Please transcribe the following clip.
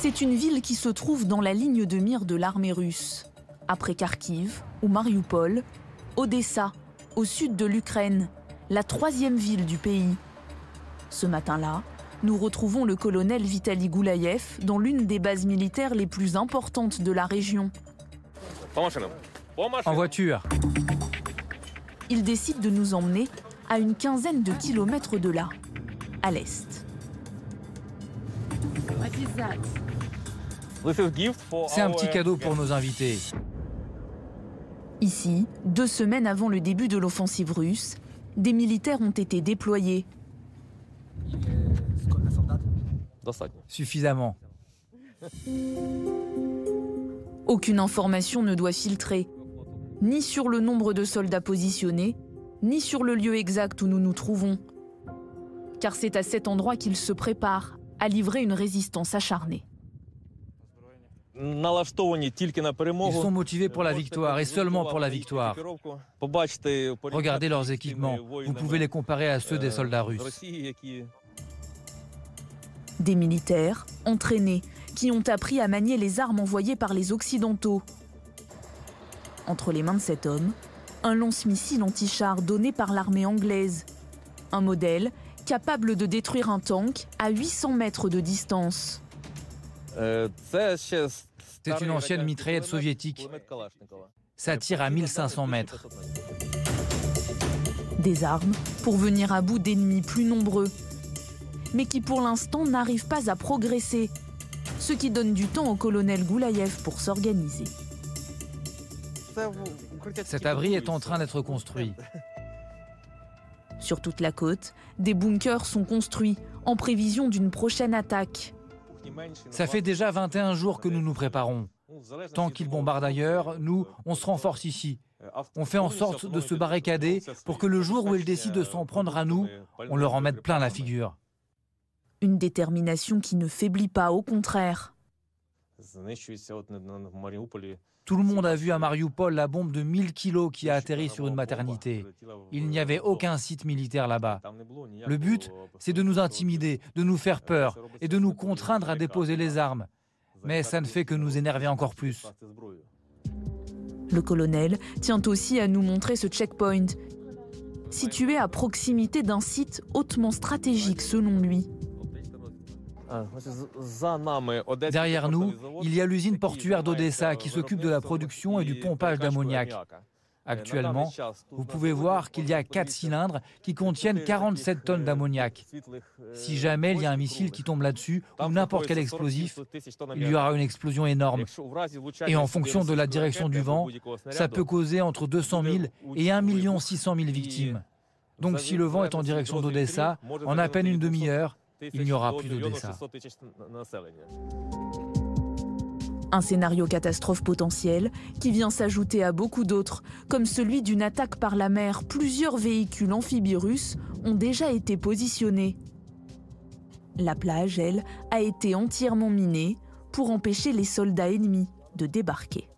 C'est une ville qui se trouve dans la ligne de mire de l'armée russe. Après Kharkiv ou Mariupol, Odessa, au sud de l'Ukraine, la troisième ville du pays. Ce matin-là, nous retrouvons le colonel Vitali Goulaïev dans l'une des bases militaires les plus importantes de la région. En voiture. Il décide de nous emmener à une quinzaine de kilomètres de là, à l'est. C'est un petit cadeau pour nos invités. Ici, 2 semaines avant le début de l'offensive russe, des militaires ont été déployés. Suffisamment. Aucune information ne doit filtrer, ni sur le nombre de soldats positionnés, ni sur le lieu exact où nous nous trouvons. Car c'est à cet endroit qu'ils se préparent à livrer une résistance acharnée. Ils sont motivés pour la victoire et seulement pour la victoire. Regardez leurs équipements, vous pouvez les comparer à ceux des soldats russes. Des militaires entraînés qui ont appris à manier les armes envoyées par les Occidentaux. Entre les mains de cet homme, un lance-missile anti-char donné par l'armée anglaise. Un modèle capable de détruire un tank à 800 mètres de distance. C'est une ancienne mitraillette soviétique. Ça tire à 1500 mètres. Des armes pour venir à bout d'ennemis plus nombreux, mais qui pour l'instant n'arrivent pas à progresser, ce qui donne du temps au colonel Goulaïev pour s'organiser. Cet abri est en train d'être construit. Sur toute la côte, des bunkers sont construits en prévision d'une prochaine attaque. Ça fait déjà 21 jours que nous nous préparons. Tant qu'ils bombardent ailleurs, nous, on se renforce ici. On fait en sorte de se barricader pour que le jour où ils décident de s'en prendre à nous, on leur en mette plein la figure. Une détermination qui ne faiblit pas, au contraire. Tout le monde a vu à Mariupol la bombe de 1000 kilos qui a atterri sur une maternité. Il n'y avait aucun site militaire là-bas. Le but, c'est de nous intimider, de nous faire peur et de nous contraindre à déposer les armes. Mais ça ne fait que nous énerver encore plus. Le colonel tient aussi à nous montrer ce checkpoint, situé à proximité d'un site hautement stratégique selon lui. Derrière nous, il y a l'usine portuaire d'Odessa qui s'occupe de la production et du pompage d'ammoniac. Actuellement, vous pouvez voir qu'il y a 4 cylindres qui contiennent 47 tonnes d'ammoniac. Si jamais il y a un missile qui tombe là-dessus ou n'importe quel explosif, il y aura une explosion énorme. Et en fonction de la direction du vent, ça peut causer entre 200 000 et 1 600 000 victimes. Donc si le vent est en direction d'Odessa, en à peine une demi-heure, il n'y aura plus d'Odessa. Un scénario catastrophe potentiel qui vient s'ajouter à beaucoup d'autres, comme celui d'une attaque par la mer. Plusieurs véhicules amphibies russes ont déjà été positionnés. La plage, elle, a été entièrement minée pour empêcher les soldats ennemis de débarquer.